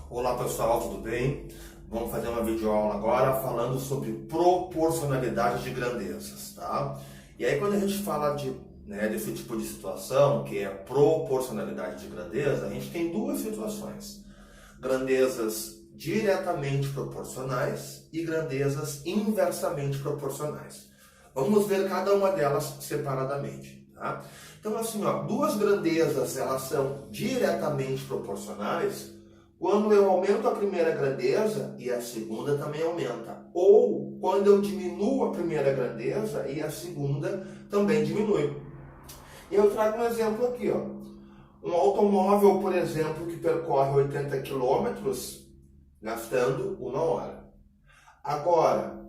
Olá pessoal, tudo bem? Vamos fazer uma videoaula agora falando sobre proporcionalidade de grandezas, tá? E aí quando a gente fala desse tipo de situação, que é proporcionalidade de grandeza, a gente tem duas situações. Grandezas diretamente proporcionais e grandezas inversamente proporcionais. Vamos ver cada uma delas separadamente, tá? Então assim, duas grandezas, elas são diretamente proporcionais quando eu aumento a primeira grandeza e a segunda também aumenta. Ou quando eu diminuo a primeira grandeza e a segunda também diminui. E eu trago um exemplo aqui, Um automóvel, por exemplo, que percorre 80 quilômetros gastando 1 hora. Agora,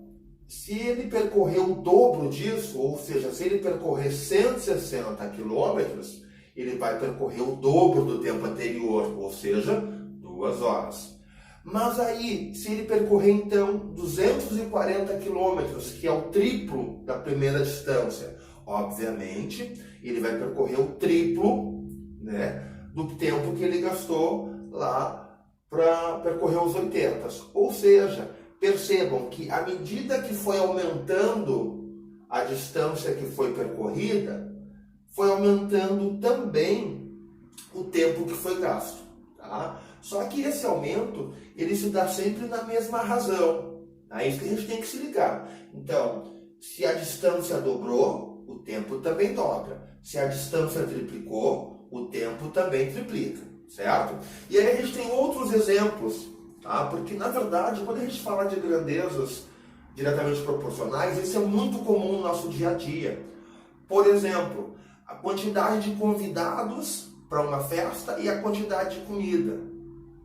se ele percorrer o dobro disso, ou seja, se ele percorrer 160 quilômetros, ele vai percorrer o dobro do tempo anterior, ou seja, 2 horas. Mas aí, se ele percorrer então 240 quilômetros, que é o triplo da primeira distância, obviamente, ele vai percorrer o triplo, do tempo que ele gastou lá para percorrer os 80. Ou seja, percebam que à medida que foi aumentando a distância que foi percorrida, foi aumentando também o tempo que foi gasto, tá? Só que esse aumento, ele se dá sempre na mesma razão. É isso que a gente tem que se ligar. Então, se a distância dobrou, o tempo também dobra. Se a distância triplicou, o tempo também triplica, certo? E aí a gente tem outros exemplos, tá? Porque, na verdade, quando a gente fala de grandezas diretamente proporcionais, isso é muito comum no nosso dia a dia. Por exemplo, a quantidade de convidados para uma festa e a quantidade de comida.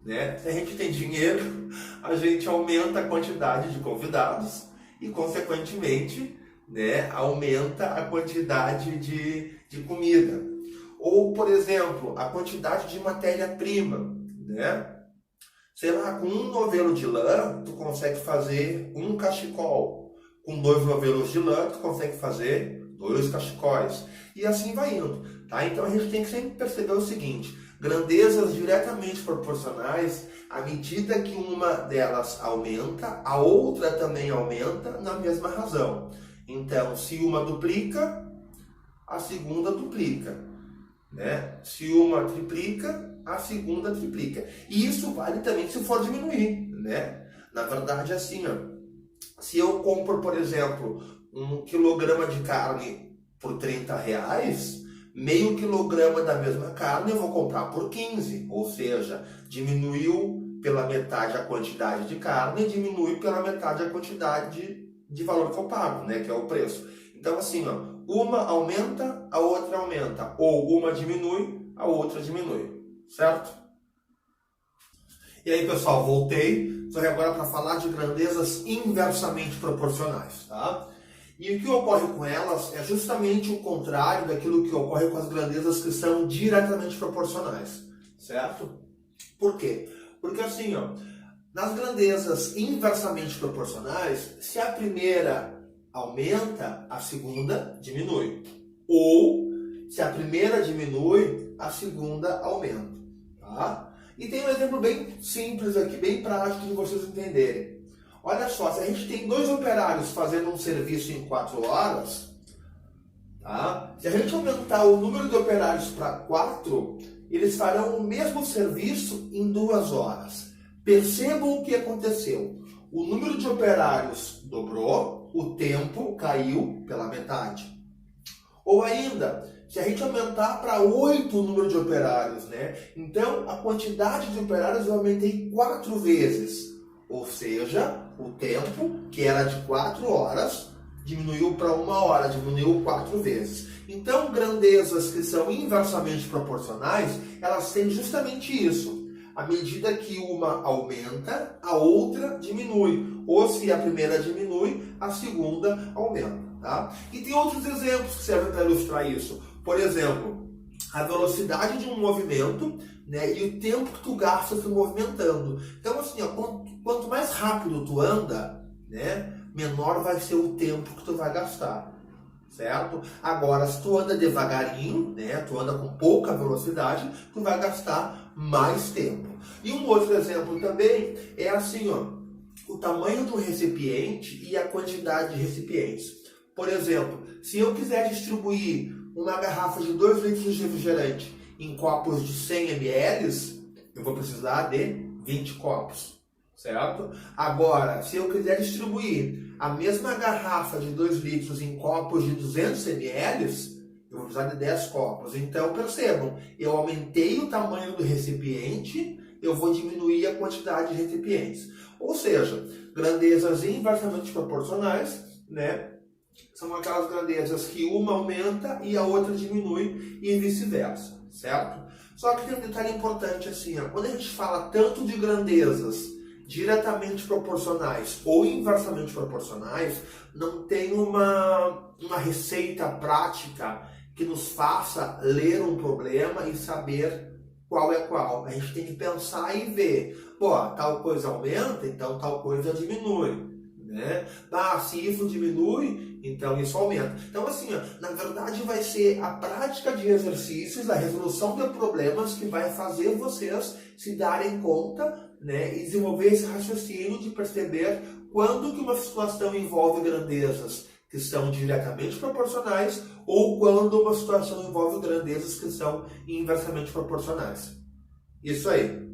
Se a gente tem dinheiro, a gente aumenta a quantidade de convidados e, consequentemente, aumenta a quantidade de comida. Ou, por exemplo, a quantidade de matéria-prima. Sei lá, com um novelo de lã, tu consegue fazer um cachecol. Com 2 novelos de lã, tu consegue fazer 2 cachecóis. E assim vai indo. Tá? Então a gente tem que sempre perceber o seguinte: grandezas diretamente proporcionais, à medida que uma delas aumenta, a outra também aumenta na mesma razão. Então, se uma duplica, a segunda duplica. Se uma triplica, a segunda triplica. E isso vale também se for diminuir. Na verdade, assim, se eu compro, por exemplo, 1 quilograma de carne por R$30, meio quilograma da mesma carne eu vou comprar por 15, ou seja, diminuiu pela metade a quantidade de carne e diminui pela metade a quantidade de valor que eu pago, que é o preço. Então assim, uma aumenta, a outra aumenta, ou uma diminui, a outra diminui, certo? E aí pessoal, voltei, estou agora para falar de grandezas inversamente proporcionais, tá? E o que ocorre com elas é justamente o contrário daquilo que ocorre com as grandezas que são diretamente proporcionais, certo? Por quê? Porque assim, nas grandezas inversamente proporcionais, se a primeira aumenta, a segunda diminui. Ou, se a primeira diminui, a segunda aumenta, tá? E tem um exemplo bem simples aqui, bem prático de vocês entenderem. Olha só, se a gente tem 2 operários fazendo um serviço em 4 horas, tá? Se a gente aumentar o número de operários para 4, eles farão o mesmo serviço em 2 horas. Percebam o que aconteceu. O número de operários dobrou, o tempo caiu pela metade. Ou ainda, se a gente aumentar para 8 o número de operários, então a quantidade de operários eu aumentei 4 vezes. Ou seja, o tempo, que era de 4 horas, diminuiu para 1 hora, diminuiu 4 vezes. Então, grandezas que são inversamente proporcionais, elas têm justamente isso. À medida que uma aumenta, a outra diminui. Ou se a primeira diminui, a segunda aumenta. Tá? E tem outros exemplos que servem para ilustrar isso. Por exemplo, a velocidade de um movimento, e o tempo que tu gasta se movimentando. Então, assim, quanto mais rápido tu anda, menor vai ser o tempo que tu vai gastar, certo? Agora, se tu anda devagarinho, né, tu anda com pouca velocidade, tu vai gastar mais tempo. E um outro exemplo também é assim, ó, o tamanho do recipiente e a quantidade de recipientes. Por exemplo, se eu quiser distribuir uma garrafa de 2 litros de refrigerante em copos de 100 ml, eu vou precisar de 20 copos, certo? Agora, se eu quiser distribuir a mesma garrafa de 2 litros em copos de 200 ml, eu vou precisar de 10 copos. Então, percebam, eu aumentei o tamanho do recipiente, eu vou diminuir a quantidade de recipientes. Ou seja, grandezas inversamente proporcionais, né? São aquelas grandezas que uma aumenta e a outra diminui e vice-versa, certo? Só que tem um detalhe importante assim, ó, quando a gente fala tanto de grandezas diretamente proporcionais ou inversamente proporcionais, não tem uma receita prática que nos faça ler um problema e saber qual é qual. A gente tem que pensar e ver, pô, tal coisa aumenta, então tal coisa diminui. Né? Se isso diminui, então isso aumenta. Então, assim, ó, na verdade vai ser a prática de exercícios, a resolução de problemas que vai fazer vocês se darem conta, né, e desenvolver esse raciocínio de perceber quando que uma situação envolve grandezas que são diretamente proporcionais ou quando uma situação envolve grandezas que são inversamente proporcionais. Isso aí.